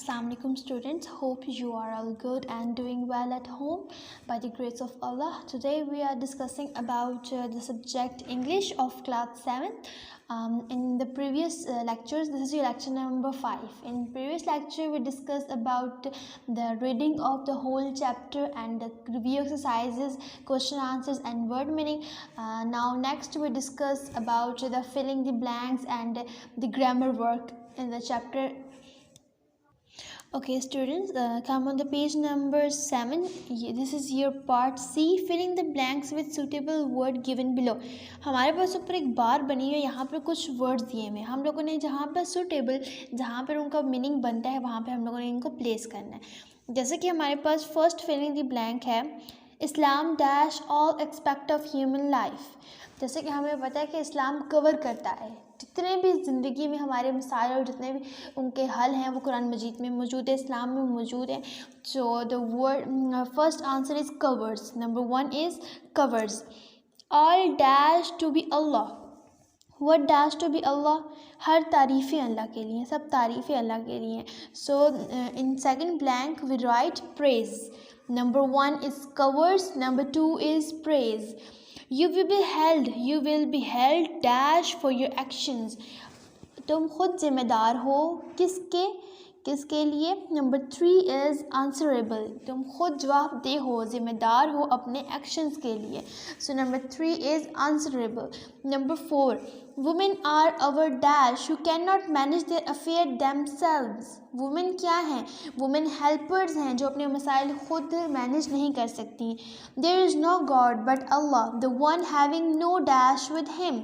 Assalamu alaikum students, hope you are all good and doing well at home by the grace of Allah. Today we are discussing about the subject English of class 7. In the previous lectures, this is your lecture number 5. In previous lecture we discussed about the reading of the whole chapter and the review exercises, question answers and word meaning. Now next we discuss about the filling the blanks and the grammar work in the chapter. Okay students, come on the page number 7. This is your part C, filling the blanks with suitable word given below. हमारे पास ऊपर एक बार बनी हुई है, यहाँ पर कुछ words दिए हुए हैं. हम लोगों ने जहाँ पर सुटेबल, जहाँ पर उनका मीनिंग बनता है वहाँ पे हम लोगों ने इनको प्लेस करना है. जैसे कि हमारे पास फर्स्ट फिलिंग द ब्लैंक है, Islam dash all expect of human life. जैसे कि हमें पता है कि इस्लाम कवर करता है जितने भी ज़िंदगी में हमारे मसाइल और जितने भी उनके हल हैं वो कुरान मजीद में मौजूद है, इस्लाम में मौजूद है. So the word first answer is covers. Number 1 is covers. All dash to be Allah. What dash to be Allah? हर तारीफ़ें अल्लाह के लिए, सब तारीफ़ें अल्लाह के लिए. So in second blank we write praise. Number 1 is covers, number 2 is praise. You will be held dash for your actions. तुम खुद जिम्मेदार हो किसके लिए? Number 3 is answerable. तुम खुद जवाबदेह हो, जिम्मेदार हो अपने एक्शंस के लिए. So number 3 is answerable. Number 4, women are our dash who cannot manage their affair themselves. Women क्या हैं? वुमेन हेल्पर्स हैं जो अपने मसाइल खुद मैनेज नहीं कर सकती. There is no god but Allah, the one having no dash with him.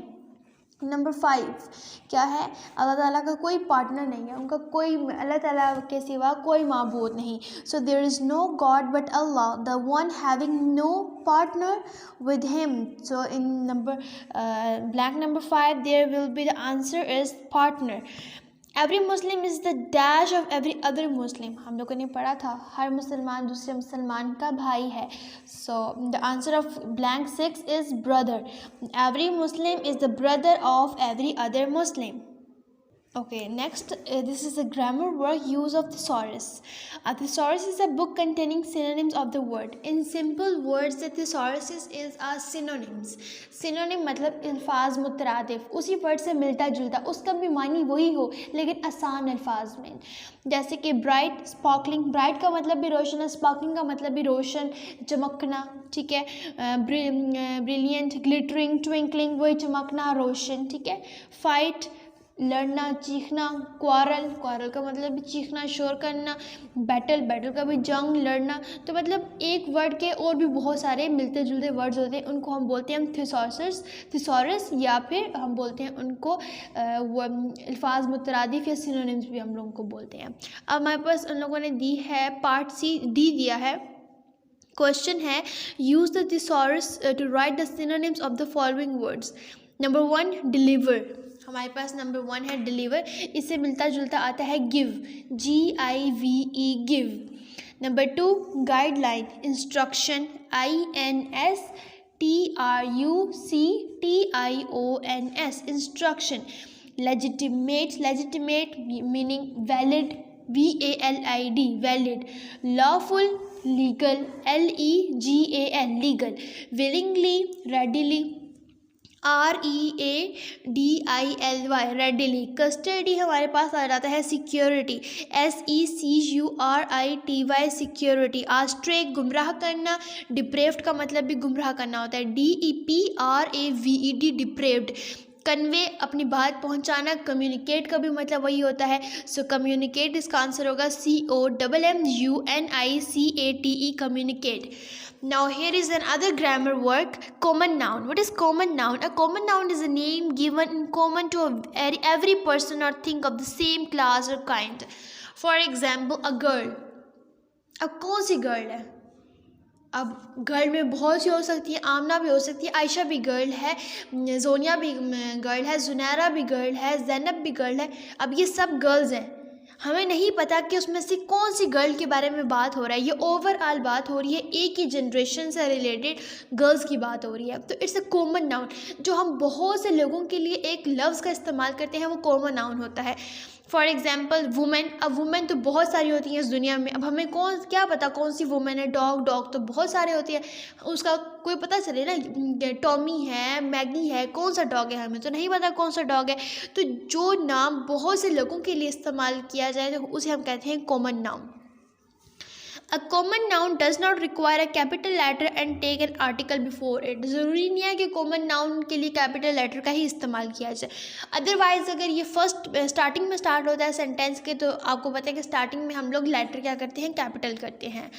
Number 5 क्या है? अल्लाह ताला का कोई पार्टनर नहीं है, उनका कोई, अल्लाह ताला के सिवा कोई माबूद नहीं. So there is no god but Allah, the one having no partner with him. So in number blank number 5 there will be the answer is partner. Every Muslim is the dash of every other Muslim. हम लोगों ने पढ़ा था हर मुसलमान दूसरे मुसलमान का भाई है. So the answer of blank 6 is brother. Every Muslim is the brother of every other Muslim. Okay, next this is a grammar work, use of thesaurus. A thesaurus is a book containing synonyms of the word. In simple words, the thesaurus is a synonyms. Synonym मतलब अल्फाज मुतरादिफ, उसी word से मिलता जुलता, उसका भी मानी वही हो लेकिन आसान अल्फाज में. जैसे कि ब्राइट, स्पार्कलिंग. ब्राइट का मतलब भी रोशन है, स्पार्कलिंग का मतलब भी रोशन, चमकना. ठीक है. ब्रिलियंट, ग्लिटरिंग, ट्विंकलिंग, वही चमकना, रोशन. ठीक है. फाइट, लड़ना, चीखना. क्वारल का मतलब भी चीखना, शोर करना. बैटल का भी जंग, लड़ना. तो मतलब एक वर्ड के और भी बहुत सारे मिलते जुलते वर्ड्स होते हैं, उनको हम बोलते हैं थिसॉरस या फिर हम बोलते हैं उनको अल्फाज मुतरादिफ या सिनोनिम्स भी हम लोगों को बोलते हैं. अब हमारे पास उन लोगों ने दी है पार्ट सी, डी दिया है. क्वेश्चन है, use the thesaurus to write the synonyms of the following words. Number 1 deliver. हमारे पास नंबर 1 है डिलीवर. इससे मिलता जुलता आता है give, GIVE give. Number 2 guideline, instruction, INSTRUCTIONS instruction. Legitimate meaning valid, VALID valid. Lawful, legal, LEGAL legal. Willingly, readily, READILY readily. Custody हमारे पास आ जाता है सिक्योरिटी, SECURITY सिक्योरिटी. आस्ट्रे गुमराह करना, डिप्रेव्ड का मतलब भी गुमराह करना होता है, DEPRAVED डिप्रेव्ड. कन्वे अपनी बात पहुंचाना, कम्युनिकेट का भी मतलब वही होता है. सो कम्युनिकेट इसका आंसर होगा COMMUNICATE communicate. Now here is another grammar work, common noun. What is common noun? A common noun is a name given in common to every person or thing of the same class or kind. For example, a girl. अब कौन सी girl है? अब girl में बहुत सी हो सकती है, आमना भी हो सकती है, आयशा भी गर्ल है, जोनिया भी गर्ल है, जुनैरा भी गर्ल है, जैनब भी गर्ल है. अब ये सब गर्ल्स हैं, हमें नहीं पता कि उसमें से कौन सी गर्ल के बारे में बात हो रहा है. ये ओवरऑल बात हो रही है, एक ही जनरेशन से रिलेटेड गर्ल्स की बात हो रही है. तो इट्स अ कॉमन नाउन. जो हम बहुत से लोगों के लिए एक लफ्ज़ का इस्तेमाल करते हैं वो कॉमन नाउन होता है. फॉर एग्जाम्पल वुमेन, अब वुमेन तो बहुत सारी होती हैं इस दुनिया में, अब हमें क्या पता कौन सी वुमेन है। डॉग तो बहुत सारे होती है, उसका कोई पता चले ना, टॉमी है, मैगी है, कौन सा डॉग है, हमें तो नहीं पता कौन सा डॉग है। तो जो नाम बहुत से लोगों के लिए इस्तेमाल किया जाए तो उसे हम कहते हैं common noun. A common noun does not require a capital letter and take an article before it। ज़रूरी नहीं है कि कॉमन नाउन के लिए कैपिटल लेटर का ही इस्तेमाल किया जाए। अदरवाइज़ अगर ये स्टार्टिंग में स्टार्ट होता है सेंटेंस के, तो आपको पता है कि स्टार्टिंग में हम लोग लेटर क्या करते हैं, कैपिटल करते हैं।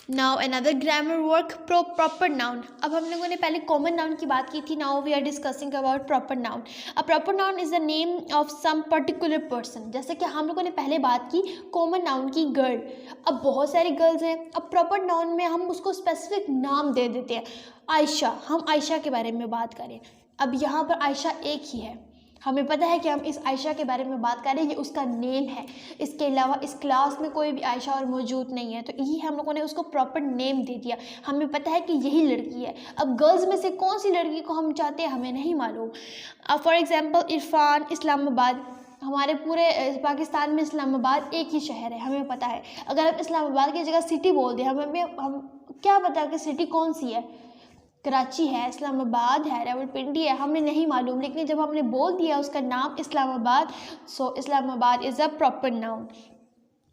Now another grammar work, proper noun. अब हम लोगों ने पहले कॉमन नाउन की बात की थी, now we are discussing about proper noun. A proper noun is the name of some particular person. जैसे कि हम लोगों ने पहले बात की कॉमन नाउन की, गर्ल। अब बहुत सारी गर्ल्स हैं, अब प्रॉपर नाउन में हम उसको स्पेसिफिक नाम दे देते हैं। आयशा, हम आयशा के बारे में बात करें, अब यहाँ पर आयशा एक ही है, हमें पता है कि हम इस आयशा के बारे में बात करें, ये उसका नेम है, इसके अलावा इस क्लास में कोई भी आयशा और मौजूद नहीं है, तो यही हम लोगों ने उसको प्रॉपर नेम दे दिया, हमें पता है कि यही लड़की है। अब गर्ल्स में से कौन सी लड़की को हम चाहते हैं हमें नहीं मालूम। अब फॉर एग्जांपल इरफान, इस्लामाबाद, हमारे पूरे पाकिस्तान में इस्लामाबाद एक ही शहर है, हमें पता है। अगर हम इस्लामाबाद की जगह सिटी बोल दें, हम क्या पता कि सिटी कौन सी है, कराची है, इस्लामाबाद है, रावलपिंडी है, हमें नहीं मालूम, लेकिन जब हमने बोल दिया उसका नाम Islamabad, so Islamabad is a proper noun.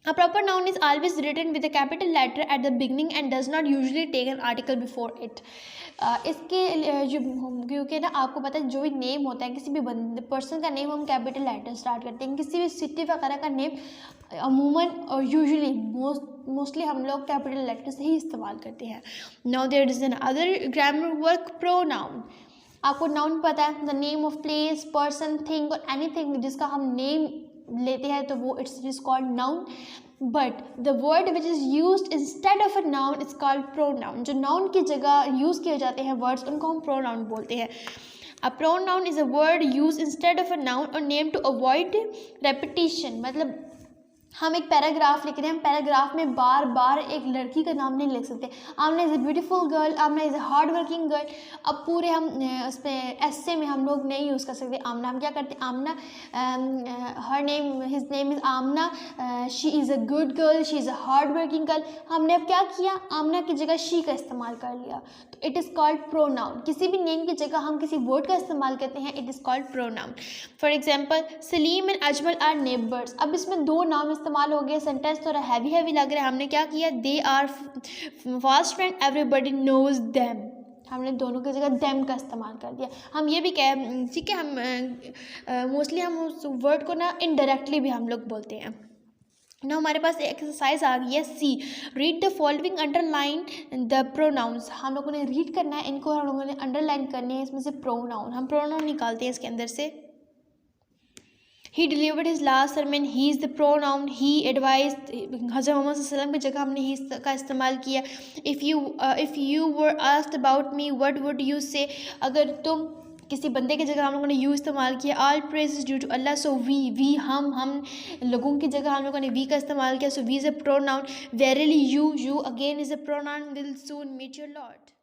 A proper noun is always written with a capital letter at the beginning and does not usually take an article before it। इसके क्योंकि ना आपको पता है जो भी नेम होता है, किसी भी पर्सन का नेम हम कैपिटल लेटर स्टार्ट करते हैं, किसी भी सिटी वगैरह का नेम अमूमन और यूजुअली मोस्टली हम लोग कैपिटल लेटर से ही इस्तेमाल करते हैं। Now there is another grammar work, pronoun. आपको नाउन पता है, the name of place, person, thing और एनीथिंग जिसका हम नेम लेते हैं तो वो it is called noun. But the word which is used instead of a noun is called pronoun. जो नाउन की जगह यूज़ किए जाते हैं वर्ड्स, उनको हम प्रोनाउन बोलते हैं। A pronoun is a word use instead of a noun और नेम टू अवॉइड रेपिटिशन। मतलब हम एक पैराग्राफ लिख रहे हैं, हम पैराग्राफ में बार बार एक लड़की का नाम नहीं लिख सकते। Amna is a beautiful girl, Amna is a hard working girl. अब पूरे हम उस पर ऐसे में हम लोग नहीं यूज़ कर सकते आमना। हम क्या करते हैं, Amna, her name, his name is Amna, she is a good girl, she is a hard working girl. हमने अब क्या किया, आमना की जगह शी का इस्तेमाल कर लिया, तो इट इज़ कॉल्ड प्रोनाउन। किसी भी नेम की जगह हम किसी वर्ड का इस्तेमाल करते हैं, it is called pronoun. For example Salim and Ajmal are neighbours. अब इसमें दो नाम इस्तेमाल हो गए, सेंटेंस थोड़ा हैवी लग रहा है। हमने क्या किया, they are fast friend, everybody knows them. हमने दोनों की जगह देम का इस्तेमाल कर दिया। हम ये भी कह, ठीक है, हम मोस्टली हम उस वर्ड को ना इनडायरेक्टली भी हम लोग बोलते हैं ना। हमारे पास एक्सरसाइज आ गई है C, read the following, underline the pronouns. हम लोगों ने रीड करना है, इनको हम लोगों ने अंडरलाइन करनी है, इसमें से प्रोनाउन, हम प्रोनाउन निकालते हैं इसके अंदर से। He delivered his last sermon, he is the pronoun, he advised, हज़रत मोहम्मद सल्लल्लाहु अलैहि वसल्लम की जगह हमने he का इस्तेमाल किया। If you were asked about me, what would you say? अगर तुम किसी बंदे की जगह हम लोगों ने यू इस्तेमाल किया। All praise due to Allah, so we हम लोगों की जगह हम लोगों ने वी का इस्तेमाल किया, so we is a pronoun. Verily you again is a pronoun, will soon meet your Lord.